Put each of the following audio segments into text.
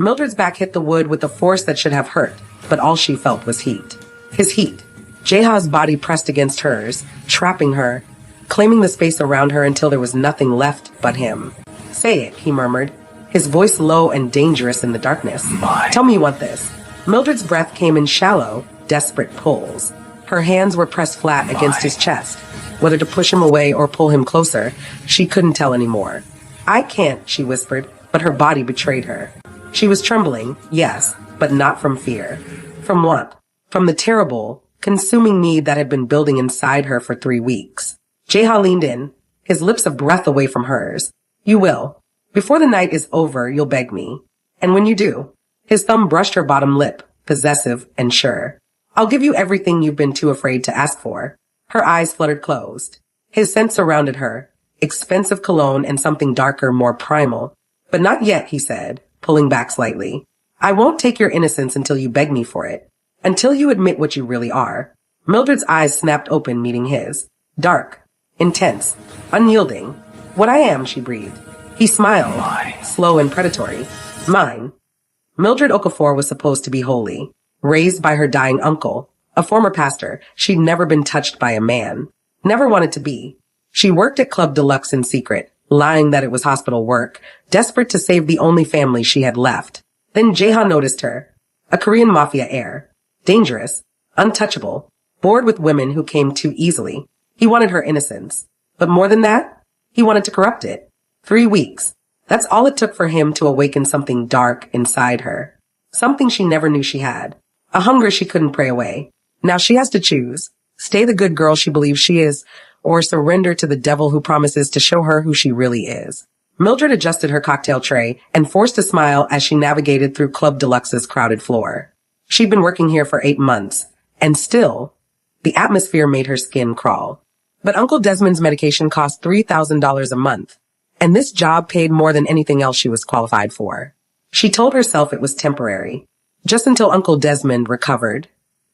Mildred's back hit the wood with a force that should have hurt, but all she felt was heat. His heat. Jeha's body pressed against hers, trapping her, claiming the space around her until there was nothing left but him. "Say it," he murmured, his voice low and dangerous in the darkness. "Tell me you want this." Mildred's breath came in shallow, desperate pulls. Her hands were pressed flat against his chest. Whether to push him away or pull him closer, she couldn't tell anymore. "I can't," she whispered, but her body betrayed her. She was trembling, yes, but not from fear. From what? From the terrible, consuming need that had been building inside her for 3 weeks. Jeha leaned in, his lips a breath away from hers. "You will. Before the night is over, you'll beg me. And when you do," his thumb brushed her bottom lip, possessive and sure, "I'll give you everything you've been too afraid to ask for." Her eyes fluttered closed. His scent surrounded her, expensive cologne and something darker, more primal. "But not yet," he said, pulling back slightly. "I won't take your innocence until you beg me for it. Until you admit what you really are." Mildred's eyes snapped open, meeting his. Dark, intense, unyielding. "What I am," she breathed. He smiled, slow and predatory. "Mine." Mildred Okafor was supposed to be holy, raised by her dying uncle, a former pastor. She'd never been touched by a man. Never wanted to be. She worked at Club Deluxe in secret, lying that it was hospital work, desperate to save the only family she had left. Then Jeha noticed her. A Korean mafia heir. Dangerous. Untouchable. Bored with women who came too easily. He wanted her innocence. But more than that, he wanted to corrupt it. 3 weeks. That's all it took for him to awaken something dark inside her. Something she never knew she had. A hunger she couldn't pray away. Now she has to choose. Stay the good girl she believes she is, or surrender to the devil who promises to show her who she really is. Mildred adjusted her cocktail tray and forced a smile as she navigated through Club Deluxe's crowded floor. She'd been working here for 8 months, and still, the atmosphere made her skin crawl. But Uncle Desmond's medication cost $3,000 a month, and this job paid more than anything else she was qualified for. She told herself it was temporary, just until Uncle Desmond recovered,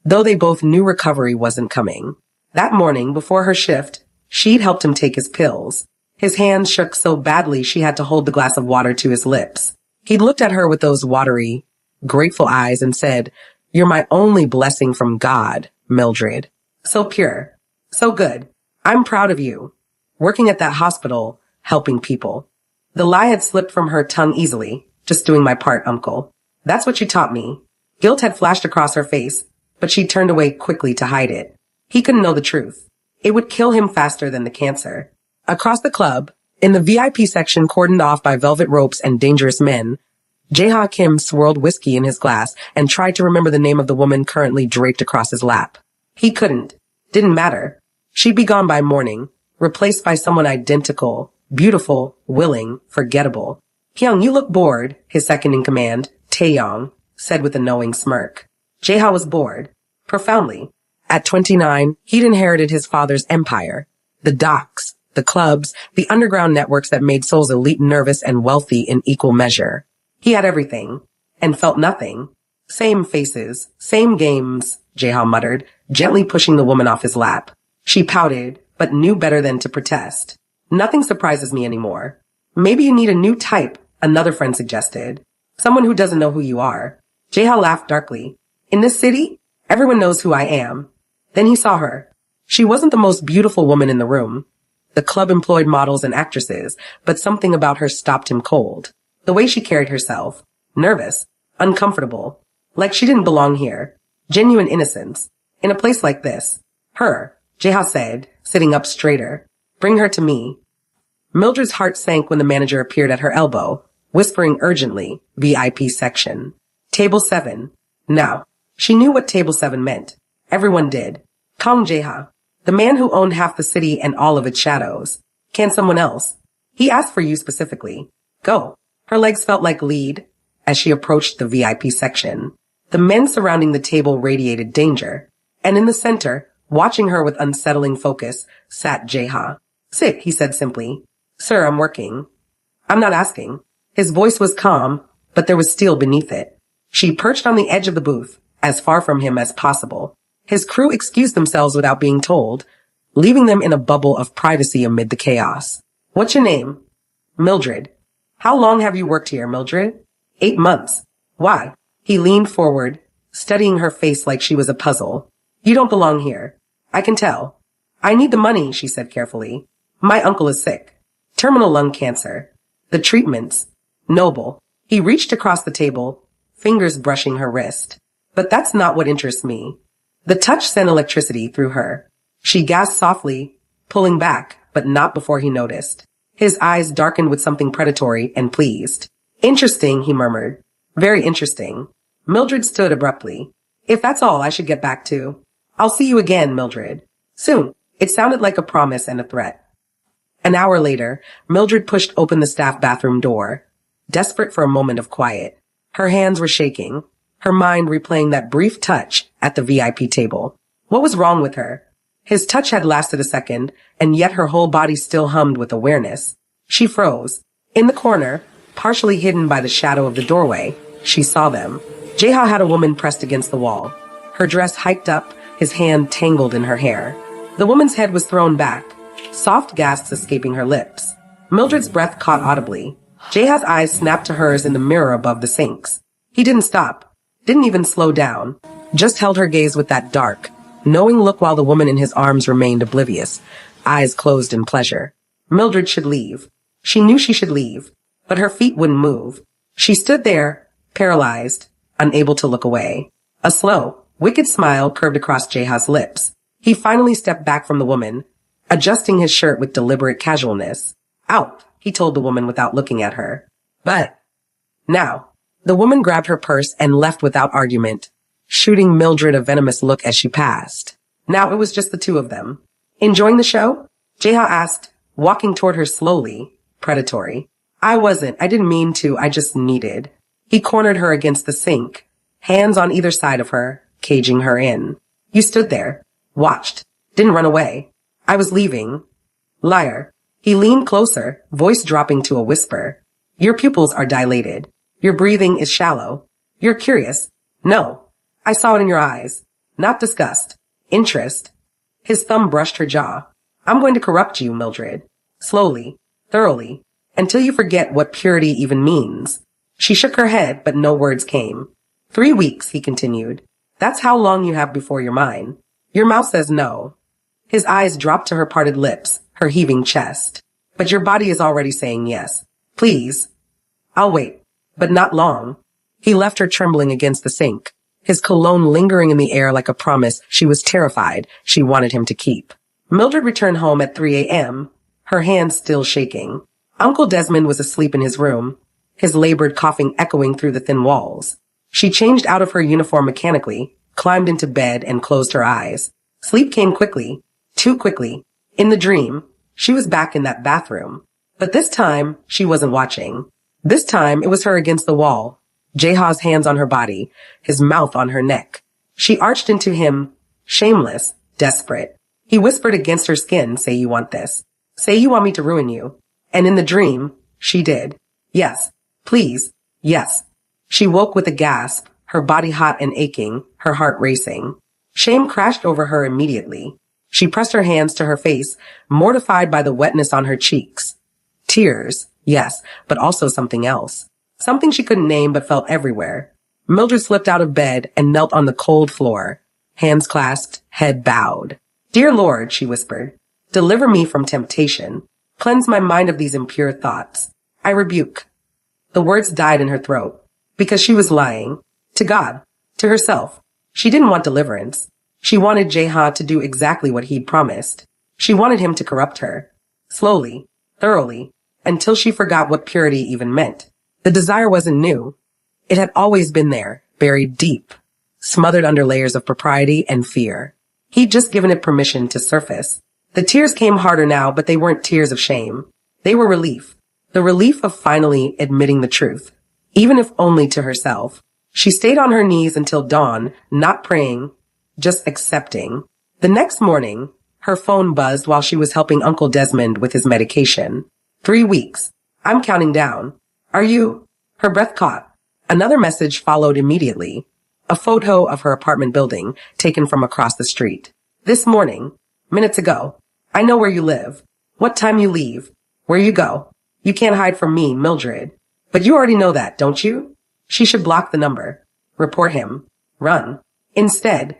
though they both knew recovery wasn't coming. That morning, before her shift, she'd helped him take his pills. His hands shook so badly she had to hold the glass of water to his lips. He looked at her with those watery, grateful eyes and said, "You're my only blessing from God, Mildred. So pure. So good. I'm proud of you. Working at that hospital, helping people." The lie had slipped from her tongue easily. "Just doing my part, Uncle. That's what you taught me." Guilt had flashed across her face, but she turned away quickly to hide it. He couldn't know the truth. It would kill him faster than the cancer. Across the club, in the VIP section cordoned off by velvet ropes and dangerous men, Jeha Kim swirled whiskey in his glass and tried to remember the name of the woman currently draped across his lap. He couldn't. Didn't matter. She'd be gone by morning, replaced by someone identical, beautiful, willing, forgettable. "Hyung, you look bored," his second-in-command, Taeyong, said with a knowing smirk. Jeha was bored. Profoundly. At 29, he'd inherited his father's empire. The docks, the clubs, the underground networks that made souls elite, nervous, and wealthy in equal measure. He had everything, and felt nothing. "Same faces, same games," Jeha muttered, gently pushing the woman off his lap. She pouted, but knew better than to protest. "Nothing surprises me anymore." "Maybe you need a new type," another friend suggested. "Someone who doesn't know who you are." Jeha laughed darkly. "In this city, everyone knows who I am." Then he saw her. She wasn't the most beautiful woman in the room. The club employed models and actresses, but something about her stopped him cold. The way she carried herself. Nervous. Uncomfortable. Like she didn't belong here. Genuine innocence. In a place like this. Her, Jeha said, sitting up straighter. "Bring her to me." Mildred's heart sank when the manager appeared at her elbow, whispering urgently, "VIP section. Table 7. Now, she knew what Table 7 meant. Everyone did. Kong Jeha, the man who owned half the city and all of its shadows. "Can someone else?" "He asked for you specifically. Go." Her legs felt like lead as she approached the VIP section. The men surrounding the table radiated danger. And in the center, watching her with unsettling focus, sat Jeha. "Sit," he said simply. "Sir, I'm working." "I'm not asking." His voice was calm, but there was steel beneath it. She perched on the edge of the booth, as far from him as possible. His crew excused themselves without being told, leaving them in a bubble of privacy amid the chaos. "What's your name?" "Mildred." "How long have you worked here, Mildred?" 8 months. Why? He leaned forward, studying her face like she was a puzzle. You don't belong here. I can tell. I need the money, she said carefully. My uncle is sick. Terminal lung cancer. The treatments. Noble. He reached across the table, fingers brushing her wrist. But that's not what interests me. The touch sent electricity through her. She gasped softly, pulling back, but not before he noticed. His eyes darkened with something predatory and pleased. Interesting, he murmured. Very interesting. Mildred stood abruptly. If that's all I should get back to. I'll see you again, Mildred. Soon. It sounded like a promise and a threat. An hour later, Mildred pushed open the staff bathroom door, desperate for a moment of quiet. Her hands were shaking, her mind replaying that brief touch at the VIP table. What was wrong with her? His touch had lasted a second, and yet her whole body still hummed with awareness. She froze. In the corner, partially hidden by the shadow of the doorway, she saw them. Jeha had a woman pressed against the wall. Her dress hiked up, his hand tangled in her hair. The woman's head was thrown back, soft gasps escaping her lips. Mildred's breath caught audibly. Jeha's eyes snapped to hers in the mirror above the sinks. He didn't stop, didn't even slow down, just held her gaze with that dark, knowing look while the woman in his arms remained oblivious, eyes closed in pleasure. Mildred should leave. She knew she should leave, but her feet wouldn't move. She stood there, paralyzed, unable to look away. A slow, wicked smile curved across Jeha's lips. He finally stepped back from the woman, adjusting his shirt with deliberate casualness. Out, he told the woman without looking at her. But now, the woman grabbed her purse and left without argument, shooting Mildred a venomous look as she passed. Now it was just the two of them. Enjoying the show? Jeha asked, walking toward her slowly, predatory. I didn't mean to, I just needed. He cornered her against the sink, hands on either side of her, caging her in. You stood there, watched, didn't run away. I was leaving. Liar. He leaned closer, voice dropping to a whisper. Your pupils are dilated. Your breathing is shallow. You're curious. No. I saw it in your eyes. Not disgust. Interest. His thumb brushed her jaw. I'm going to corrupt you, Mildred. Slowly. Thoroughly. Until you forget what purity even means. She shook her head, but no words came. 3 weeks, he continued. That's how long you have before you're mine. Your mouth says no. His eyes dropped to her parted lips, her heaving chest. But your body is already saying yes. Please. I'll wait. But not long. He left her trembling against the sink, his cologne lingering in the air like a promise she was terrified she wanted him to keep. Mildred returned home at 3 a.m., her hands still shaking. Uncle Desmond was asleep in his room, his labored coughing echoing through the thin walls. She changed out of her uniform mechanically, climbed into bed, and closed her eyes. Sleep came quickly, too quickly. In the dream, she was back in that bathroom. But this time, she wasn't watching. This time, it was her against the wall, Jeha's hands on her body, his mouth on her neck. She arched into him, shameless, desperate. He whispered against her skin, say you want this. Say you want me to ruin you. And in the dream, she did. Yes. Please. Yes. She woke with a gasp, her body hot and aching, her heart racing. Shame crashed over her immediately. She pressed her hands to her face, mortified by the wetness on her cheeks. Tears, yes, but also something else. Something she couldn't name but felt everywhere. Mildred slipped out of bed and knelt on the cold floor, hands clasped, head bowed. Dear Lord, she whispered, deliver me from temptation. Cleanse my mind of these impure thoughts. I rebuke. The words died in her throat, because she was lying. To God. To herself. She didn't want deliverance. She wanted Jeha to do exactly what he'd promised. She wanted him to corrupt her. Slowly, thoroughly, until she forgot what purity even meant. The desire wasn't new. It had always been there, buried deep, smothered under layers of propriety and fear. He'd just given it permission to surface. The tears came harder now, but they weren't tears of shame. They were relief. The relief of finally admitting the truth, even if only to herself. She stayed on her knees until dawn, not praying, just accepting. The next morning, her phone buzzed while she was helping Uncle Desmond with his medication. 3 weeks. I'm counting down. Are you? Her breath caught. Another message followed immediately. A photo of her apartment building taken from across the street. This morning. Minutes ago. I know where you live. What time you leave. Where you go. You can't hide from me, Mildred. But you already know that, don't you? She should block the number, report him, run. Instead,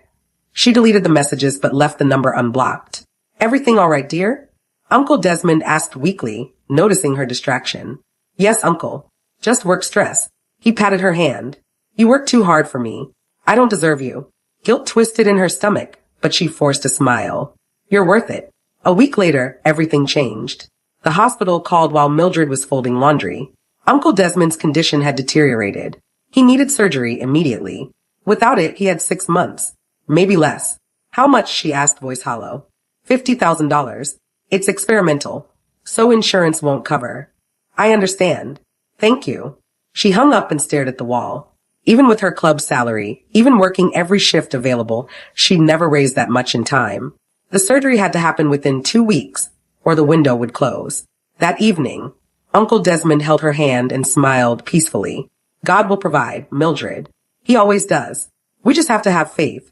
she deleted the messages but left the number unblocked. Everything all right, dear? Uncle Desmond asked weakly, noticing her distraction. Yes, uncle. Just work stress. He patted her hand. You work too hard for me. I don't deserve you. Guilt twisted in her stomach, but she forced a smile. You're worth it. A week later, everything changed. The hospital called while Mildred was folding laundry. Uncle Desmond's condition had deteriorated. He needed surgery immediately. Without it, he had 6 months. Maybe less. How much, she asked, voice hollow. $50,000. It's experimental, so insurance won't cover. I understand. Thank you. She hung up and stared at the wall. Even with her club salary, even working every shift available, she never raised that much in time. The surgery had to happen within 2 weeks, or the window would close. That evening, Uncle Desmond held her hand and smiled peacefully. God will provide, Mildred. He always does. We just have to have faith.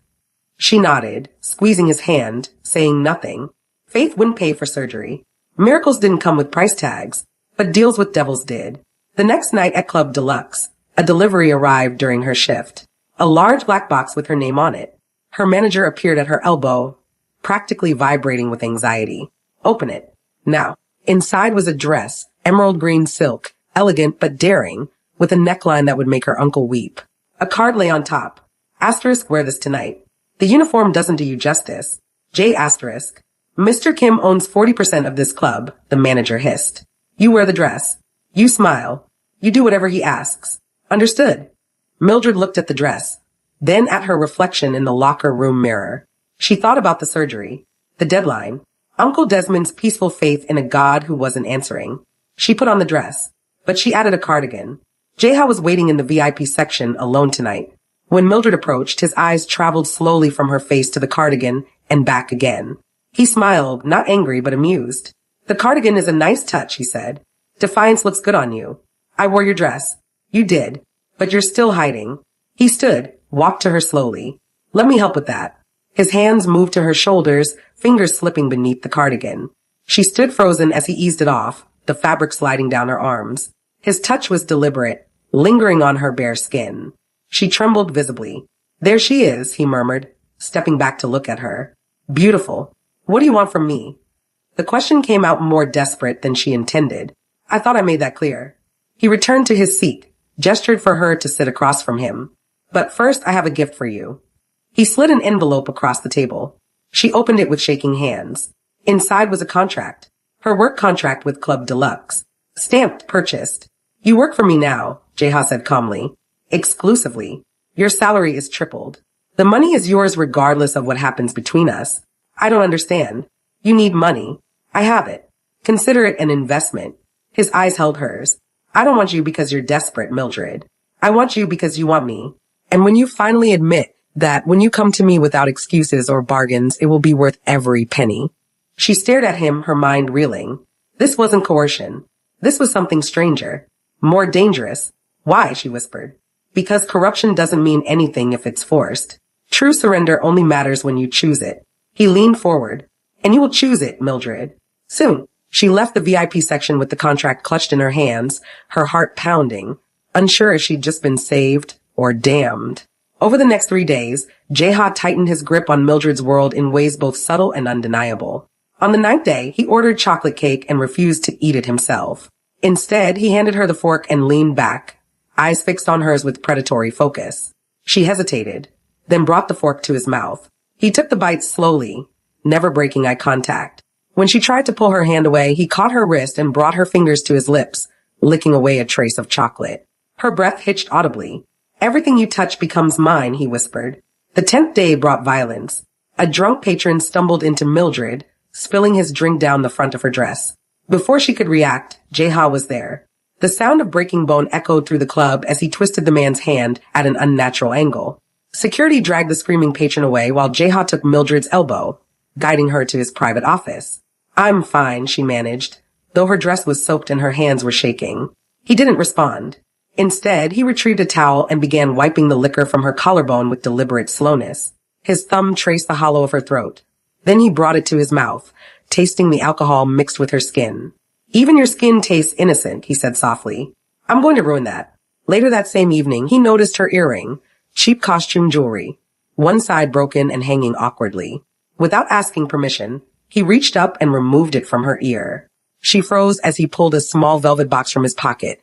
She nodded, squeezing his hand, saying nothing. Faith wouldn't pay for surgery. Miracles didn't come with price tags, but deals with devils did. The next night at Club Deluxe, a delivery arrived during her shift. A large black box with her name on it. Her manager appeared at her elbow, practically vibrating with anxiety. Open it. Now. Inside was a dress, emerald green silk, elegant but daring, with a neckline that would make her uncle weep. A card lay on top. Asterisk, wear this tonight. The uniform doesn't do you justice. J asterisk. Mr. Kim owns 40% of this club, the manager hissed. You wear the dress. You smile. You do whatever he asks. Understood? Mildred looked at the dress, then at her reflection in the locker room mirror. She thought about the surgery, the deadline, Uncle Desmond's peaceful faith in a God who wasn't answering. She put on the dress, but she added a cardigan. Jeha was waiting in the VIP section alone tonight. When Mildred approached, his eyes traveled slowly from her face to the cardigan and back again. He smiled, not angry but amused. The cardigan is a nice touch, he said. Defiance looks good on you. I wore your dress. You did, but you're still hiding. He stood, walked to her slowly. Let me help with that. His hands moved to her shoulders, fingers slipping beneath the cardigan. She stood frozen as he eased it off, the fabric sliding down her arms. His touch was deliberate, lingering on her bare skin. She trembled visibly. There she is, he murmured, stepping back to look at her. Beautiful. What do you want from me? The question came out more desperate than she intended. I thought I made that clear. He returned to his seat, gestured for her to sit across from him. But first, I have a gift for you. He slid an envelope across the table. She opened it with shaking hands. Inside was a contract. Her work contract with Club Deluxe. Stamped, purchased. You work for me now, Jeha said calmly. Exclusively. Your salary is tripled. The money is yours regardless of what happens between us. I don't understand. You need money. I have it. Consider it an investment. His eyes held hers. I don't want you because you're desperate, Mildred. I want you because you want me. And when you finally admit that when you come to me without excuses or bargains, it will be worth every penny. She stared at him, her mind reeling. This wasn't coercion. This was something stranger. More dangerous. Why? She whispered. Because corruption doesn't mean anything if it's forced. True surrender only matters when you choose it. He leaned forward. And you will choose it, Mildred. Soon. She left the VIP section with the contract clutched in her hands, her heart pounding, unsure if she'd just been saved or damned. Over the next 3 days, Jeha tightened his grip on Mildred's world in ways both subtle and undeniable. On the 9th day, he ordered chocolate cake and refused to eat it himself. Instead, he handed her the fork and leaned back, eyes fixed on hers with predatory focus. She hesitated, then brought the fork to his mouth. He took the bite slowly, never breaking eye contact. When she tried to pull her hand away, he caught her wrist and brought her fingers to his lips, licking away a trace of chocolate. Her breath hitched audibly. Everything you touch becomes mine, he whispered. The 10th day brought violence. A drunk patron stumbled into Mildred, spilling his drink down the front of her dress. Before she could react, Jeha was there. The sound of breaking bone echoed through the club as he twisted the man's hand at an unnatural angle. Security dragged the screaming patron away while Jeha took Mildred's elbow, guiding her to his private office. I'm fine, she managed, though her dress was soaked and her hands were shaking. He didn't respond. Instead, he retrieved a towel and began wiping the liquor from her collarbone with deliberate slowness. His thumb traced the hollow of her throat. Then he brought it to his mouth, tasting the alcohol mixed with her skin. Even your skin tastes innocent, he said softly. I'm going to ruin that. Later that same evening, he noticed her earring, cheap costume jewelry, one side broken and hanging awkwardly. Without asking permission, he reached up and removed it from her ear. She froze as he pulled a small velvet box from his pocket,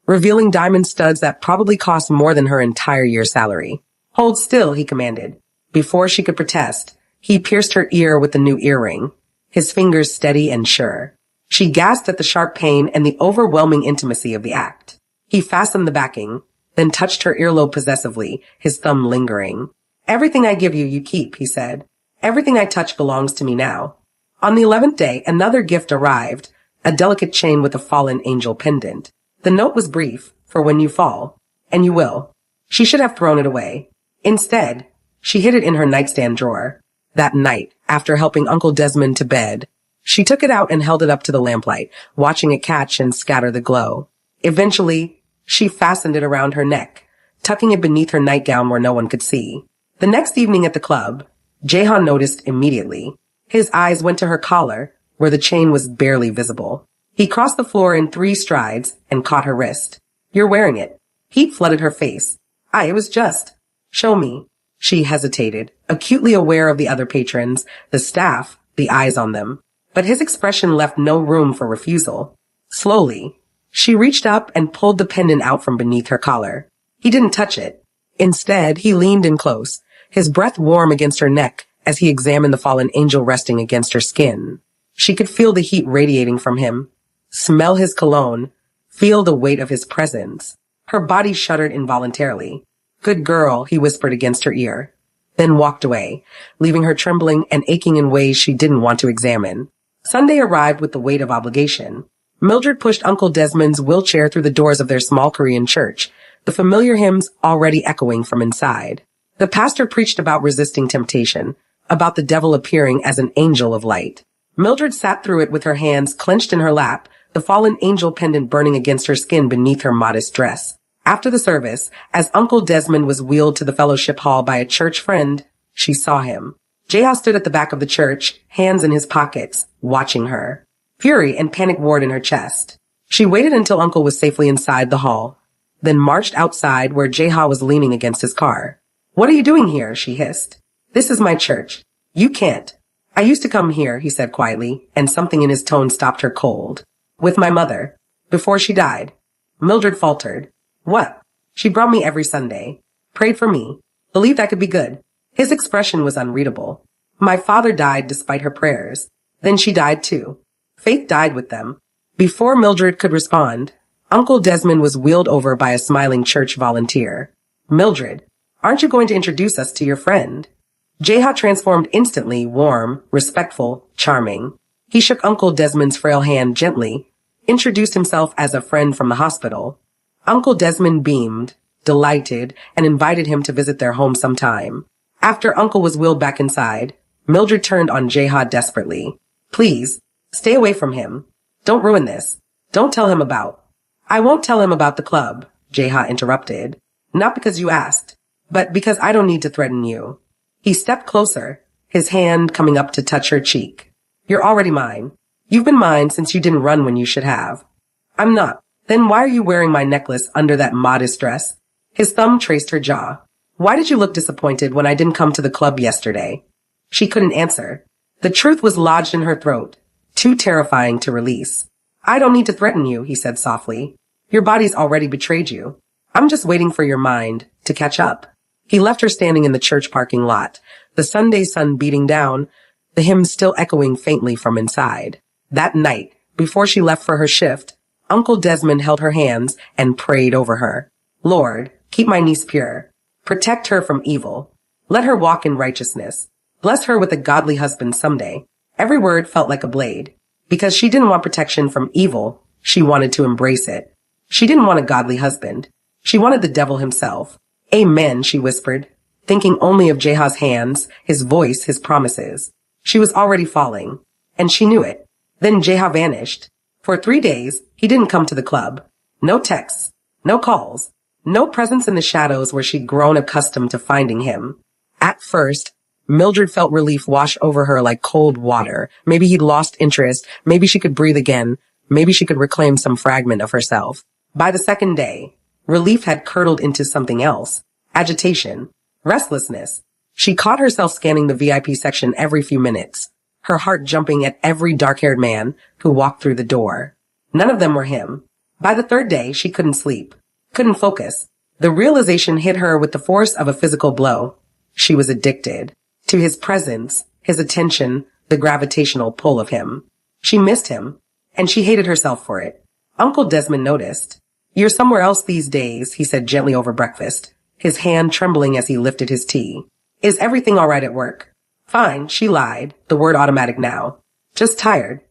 revealing diamond studs that probably cost more than her entire year's salary. Hold still, he commanded. Before she could protest, he pierced her ear with the new earring, his fingers steady and sure. She gasped at the sharp pain and the overwhelming intimacy of the act. He fastened the backing, then touched her earlobe possessively, his thumb lingering. Everything I give you, you keep, he said. Everything I touch belongs to me now. On the 11th day, another gift arrived, a delicate chain with a fallen angel pendant. The note was brief, for when you fall, and you will. She should have thrown it away. Instead, she hid it in her nightstand drawer. That night, after helping Uncle Desmond to bed, she took it out and held it up to the lamplight, watching it catch and scatter the glow. Eventually, she fastened it around her neck, tucking it beneath her nightgown where no one could see. The next evening at the club, Jahan noticed immediately. His eyes went to her collar, where the chain was barely visible. He crossed the floor in 3 strides and caught her wrist. You're wearing it. Heat flooded her face. It was just. Show me. She hesitated, acutely aware of the other patrons, the staff, the eyes on them. But his expression left no room for refusal. Slowly, she reached up and pulled the pendant out from beneath her collar. He didn't touch it. Instead, he leaned in close, his breath warm against her neck as he examined the fallen angel resting against her skin. She could feel the heat radiating from him, smell his cologne, feel the weight of his presence. Her body shuddered involuntarily. Good girl, he whispered against her ear, then walked away, leaving her trembling and aching in ways she didn't want to examine. Sunday arrived with the weight of obligation. Mildred pushed Uncle Desmond's wheelchair through the doors of their small Korean church, the familiar hymns already echoing from inside. The pastor preached about resisting temptation, about the devil appearing as an angel of light. Mildred sat through it with her hands clenched in her lap, the fallen angel pendant burning against her skin beneath her modest dress. After the service, as Uncle Desmond was wheeled to the fellowship hall by a church friend, she saw him. Jaha stood at the back of the church, hands in his pockets, watching her. Fury and panic warred in her chest. She waited until Uncle was safely inside the hall, then marched outside where Jaha was leaning against his car. What are you doing here? She hissed. This is my church. You can't. I used to come here, he said quietly, and something in his tone stopped her cold. With my mother. Before she died. Mildred faltered. What? She brought me every Sunday. Prayed for me. Believed I could be good. His expression was unreadable. My father died despite her prayers. Then she died too. Faith died with them. Before Mildred could respond, Uncle Desmond was wheeled over by a smiling church volunteer. Mildred, aren't you going to introduce us to your friend? Jaha transformed instantly, warm, respectful, charming. He shook Uncle Desmond's frail hand gently, introduced himself as a friend from the hospital. Uncle Desmond beamed, delighted, and invited him to visit their home sometime. After Uncle was wheeled back inside, Mildred turned on Jaha desperately. Please, stay away from him. Don't ruin this. Don't tell him about. I won't tell him about the club, Jaha interrupted. Not because you asked, but because I don't need to threaten you. He stepped closer, his hand coming up to touch her cheek. You're already mine. You've been mine since you didn't run when you should have. I'm not. Then why are you wearing my necklace under that modest dress? His thumb traced her jaw. Why did you look disappointed when I didn't come to the club yesterday? She couldn't answer. The truth was lodged in her throat, too terrifying to release. I don't need to threaten you, he said softly. Your body's already betrayed you. I'm just waiting for your mind to catch up. He left her standing in the church parking lot, the Sunday sun beating down, the hymn still echoing faintly from inside. That night, before she left for her shift, Uncle Desmond held her hands and prayed over her. Lord, keep my niece pure. Protect her from evil. Let her walk in righteousness. Bless her with a godly husband someday. Every word felt like a blade. Because she didn't want protection from evil, she wanted to embrace it. She didn't want a godly husband. She wanted the devil himself. Amen, she whispered, thinking only of Jaha's hands, his voice, his promises. She was already falling, and she knew it. Then Jaha vanished. For 3 days, he didn't come to the club. No texts, no calls, no presence in the shadows where she'd grown accustomed to finding him. At first, Mildred felt relief wash over her like cold water. Maybe he'd lost interest. Maybe she could breathe again. Maybe she could reclaim some fragment of herself. By the second day, Relief had curdled into something else. Agitation. Restlessness. She caught herself scanning the VIP section every few minutes, her heart jumping at every dark-haired man who walked through the door. None of them were him. By the third day, she couldn't sleep, couldn't focus. The realization hit her with the force of a physical blow. She was addicted to his presence, his attention, the gravitational pull of him. She missed him, and she hated herself for it. Uncle Desmond noticed. "You're somewhere else these days," he said gently over breakfast, his hand trembling as he lifted his tea. "Is everything all right at work?" "Fine," she lied, the word automatic now. "Just tired."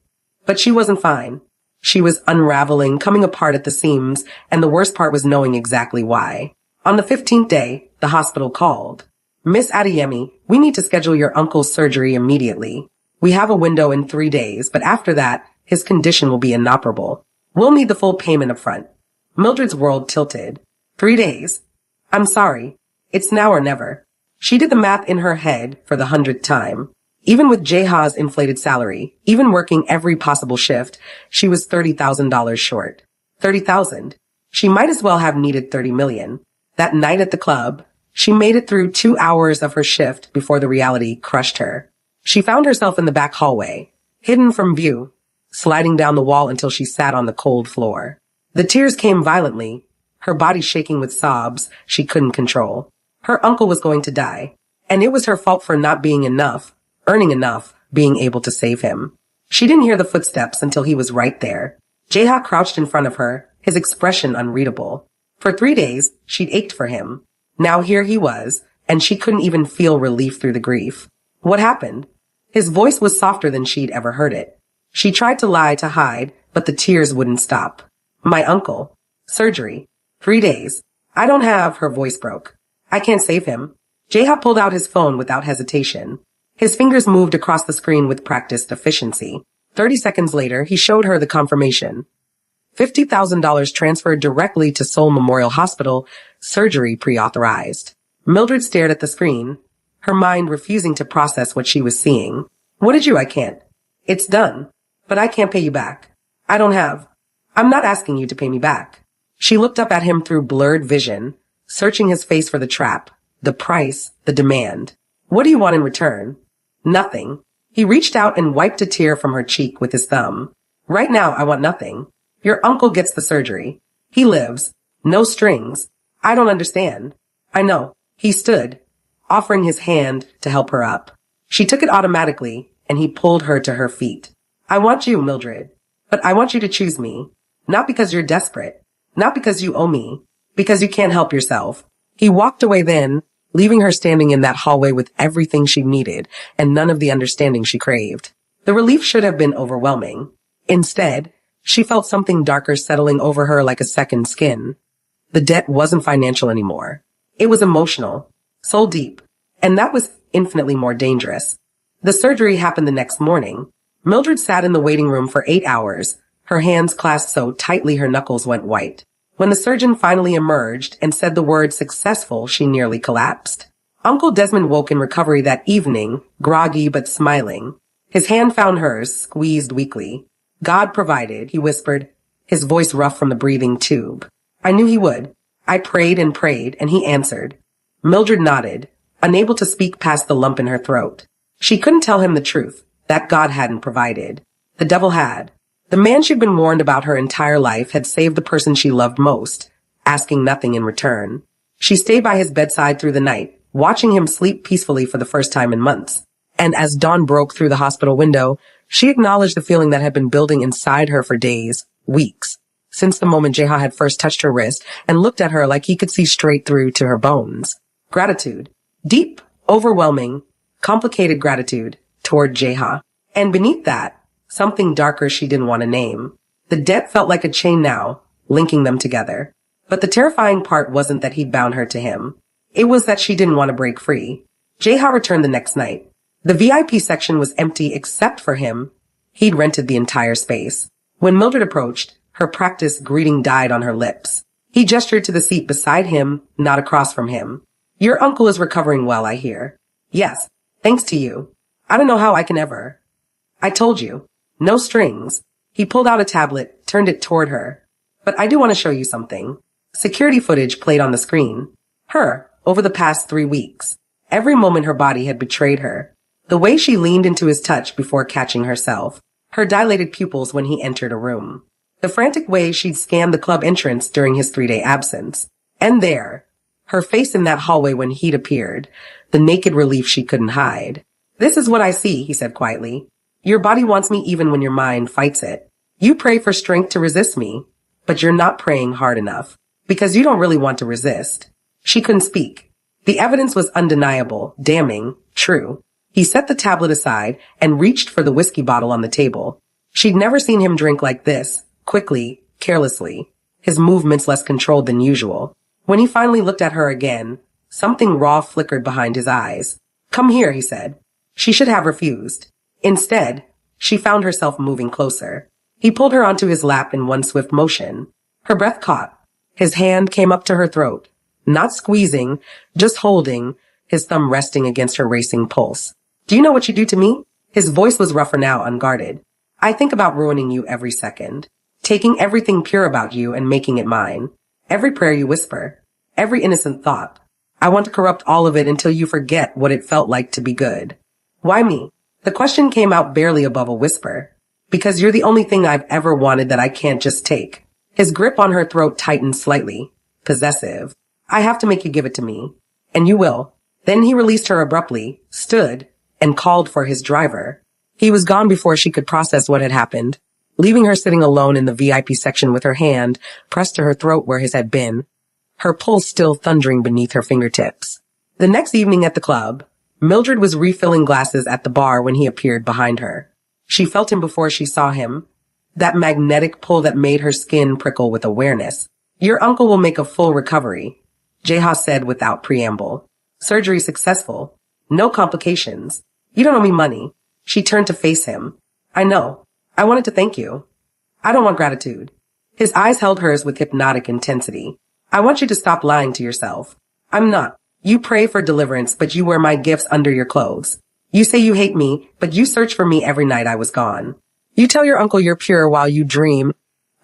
But she wasn't fine. She was unraveling, coming apart at the seams, and the worst part was knowing exactly why. On the 15th day, the hospital called. "Miss Adeyemi, we need to schedule your uncle's surgery immediately. We have a window in 3 days, but after that, his condition will be inoperable. We'll need the full payment up front." Mildred's world tilted. 3 days? "I'm sorry. It's now or never." She did the math in her head for the 100th time. Even with Jeha's inflated salary, even working every possible shift, she was $30,000 short. 30,000. She might as well have needed 30 million. That night at the club, she made it through 2 hours of her shift before the reality crushed her. She found herself in the back hallway, hidden from view, sliding down the wall until she sat on the cold floor. The tears came violently, her body shaking with sobs she couldn't control. Her uncle was going to die, and it was her fault for not being enough, earning enough, being able to save him. She didn't hear the footsteps until he was right there. Jeha crouched in front of her, his expression unreadable. For 3 days, she'd ached for him. Now here he was, and she couldn't even feel relief through the grief. What happened? His voice was softer than she'd ever heard it. She tried to lie to hide, but the tears wouldn't stop. "My uncle. Surgery. 3 days. I don't have," her voice broke. "I can't save him." Jeha pulled out his phone without hesitation. His fingers moved across the screen with practiced efficiency. 30 seconds later, he showed her the confirmation. $50,000 transferred directly to Seoul Memorial Hospital, surgery pre-authorized. Mildred stared at the screen, her mind refusing to process what she was seeing. "What did you? I can't." "It's done. But I can't pay you back. I don't have." "I'm not asking you to pay me back." She looked up at him through blurred vision, searching his face for the trap, the price, the demand. "What do you want in return?" "Nothing." He reached out and wiped a tear from her cheek with his thumb. "Right now, I want nothing. Your uncle gets the surgery. He lives. No strings. I don't understand." "I know." He stood, offering his hand to help her up. She took it automatically, and he pulled her to her feet. "I want you, Mildred. But I want you to choose me. Not because you're desperate. Not because you owe me. Because you can't help yourself." He walked away then, leaving her standing in that hallway with everything she needed and none of the understanding she craved. The relief should have been overwhelming. Instead, she felt something darker settling over her like a second skin. The debt wasn't financial anymore. It was emotional, soul deep, and that was infinitely more dangerous. The surgery happened the next morning. Mildred sat in the waiting room for 8 hours, her hands clasped so tightly her knuckles went white. When the surgeon finally emerged and said the word successful, she nearly collapsed. Uncle Desmond woke in recovery that evening, groggy but smiling. His hand found hers, squeezed weakly. "God provided," he whispered, his voice rough from the breathing tube. "I knew he would. I prayed, and he answered." Mildred nodded, unable to speak past the lump in her throat. She couldn't tell him the truth, that God hadn't provided. The devil had. The man she'd been warned about her entire life had saved the person she loved most, asking nothing in return. She stayed by his bedside through the night, watching him sleep peacefully for the first time in months. And as dawn broke through the hospital window, she acknowledged the feeling that had been building inside her for days, weeks, since the moment Jeha had first touched her wrist and looked at her like he could see straight through to her bones. Gratitude. Deep, overwhelming, complicated gratitude toward Jeha. And beneath that, something darker she didn't want to name. The debt felt like a chain now, linking them together. But the terrifying part wasn't that he'd bound her to him. It was that she didn't want to break free. Jeha returned the next night. The VIP section was empty except for him. He'd rented the entire space. When Mildred approached, her practiced greeting died on her lips. He gestured to the seat beside him, not across from him. "Your uncle is recovering well, I hear." "Yes, thanks to you. I don't know how I can ever." "I told you. No strings." He pulled out a tablet, turned it toward her. "But I do want to show you something." Security footage played on the screen. Her, over the past 3 weeks. Every moment her body had betrayed her. The way she leaned into his touch before catching herself. Her dilated pupils when he entered a room. The frantic way she'd scanned the club entrance during his 3-day absence. And there, her face in that hallway when he'd appeared. The naked relief she couldn't hide. "This is what I see," he said quietly. "Your body wants me even when your mind fights it. You pray for strength to resist me, but you're not praying hard enough. Because you don't really want to resist." She couldn't speak. The evidence was undeniable, damning, true. He set the tablet aside and reached for the whiskey bottle on the table. She'd never seen him drink like this, quickly, carelessly, his movements less controlled than usual. When he finally looked at her again, something raw flickered behind his eyes. "Come here," he said. She should have refused. Instead, she found herself moving closer. He pulled her onto his lap in one swift motion. Her breath caught. His hand came up to her throat. Not squeezing, just holding, his thumb resting against her racing pulse. "Do you know what you do to me?" His voice was rougher now, unguarded. "I think about ruining you every second. Taking everything pure about you and making it mine. Every prayer you whisper. Every innocent thought. I want to corrupt all of it until you forget what it felt like to be good." "Why me?" The question came out barely above a whisper. "Because you're the only thing I've ever wanted that I can't just take." His grip on her throat tightened slightly. Possessive. "I have to make you give it to me. And you will." Then he released her abruptly, stood, and called for his driver. He was gone before she could process what had happened, leaving her sitting alone in the VIP section with her hand pressed to her throat where his had been, her pulse still thundering beneath her fingertips. The next evening at the club, Mildred was refilling glasses at the bar when he appeared behind her. She felt him before she saw him, that magnetic pull that made her skin prickle with awareness. "Your uncle will make a full recovery," Jeha said without preamble. "Surgery successful. No complications. You don't owe me money." She turned to face him. "I know. I wanted to thank you. I don't want gratitude." His eyes held hers with hypnotic intensity. "I want you to stop lying to yourself. I'm not. You pray for deliverance, but you wear my gifts under your clothes. You say you hate me, but you search for me every night I was gone. You tell your uncle you're pure while you dream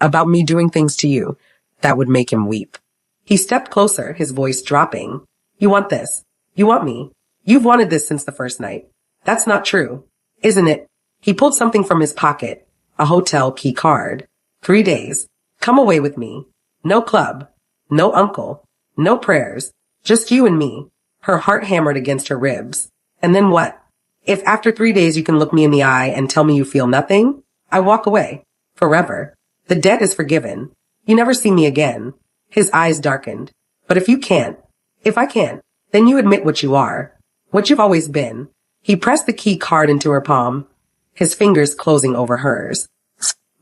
about me doing things to you that would make him weep." He stepped closer, his voice dropping. "You want this. You want me. You've wanted this since the first night. That's not true, isn't it?" He pulled something from his pocket, a hotel key card. 3 days. Come away with me. No club. No uncle. No prayers. Just you and me. Her heart hammered against her ribs. "And then what? If after 3 days you can look me in the eye and tell me you feel nothing, I walk away. Forever. The debt is forgiven. You never see me again." His eyes darkened. "But if you can't, if I can't, then you admit what you are. What you've always been." He pressed the key card into her palm, his fingers closing over hers.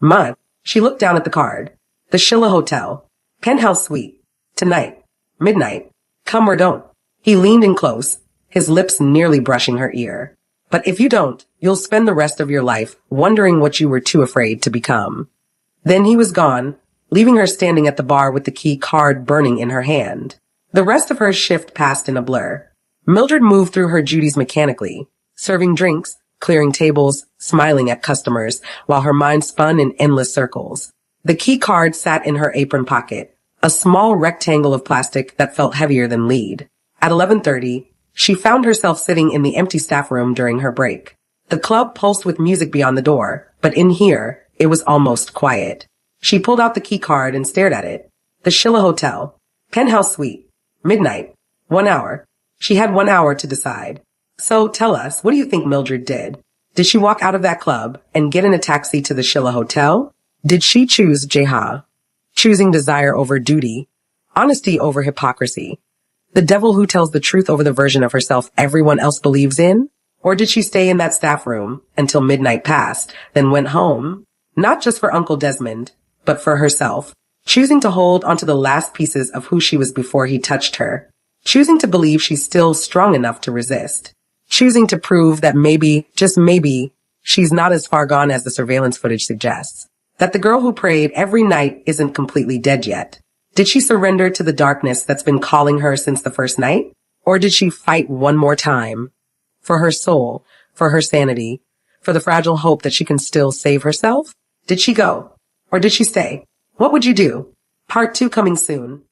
"Mud." She looked down at the card. "The Shilla Hotel. Penthouse suite. Tonight. Midnight. Come or don't." He leaned in close, his lips nearly brushing her ear. "But if you don't, you'll spend the rest of your life wondering what you were too afraid to become." Then he was gone, leaving her standing at the bar with the key card burning in her hand. The rest of her shift passed in a blur. Mildred moved through her duties mechanically, serving drinks, clearing tables, smiling at customers, while her mind spun in endless circles. The key card sat in her apron pocket, a small rectangle of plastic that felt heavier than lead. At 11:30, she found herself sitting in the empty staff room during her break. The club pulsed with music beyond the door, but in here, it was almost quiet. She pulled out the key card and stared at it. The Shilla Hotel. Penthouse suite. Midnight. 1 hour. She had 1 hour to decide. "So tell us, what do you think Mildred did? Did she walk out of that club and get in a taxi to the Shilla Hotel? Did she choose Jeha? Choosing desire over duty, honesty over hypocrisy, the devil who tells the truth over the version of herself everyone else believes in? Or did she stay in that staff room until midnight passed, then went home, not just for Uncle Desmond, but for herself, choosing to hold onto the last pieces of who she was before he touched her, choosing to believe she's still strong enough to resist, choosing to prove that maybe, just maybe, she's not as far gone as the surveillance footage suggests, that the girl who prayed every night isn't completely dead yet. Did she surrender to the darkness that's been calling her since the first night? Or did she fight one more time? For her soul, for her sanity, for the fragile hope that she can still save herself? Did she go? Or did she stay? What would you do? Part 2 coming soon.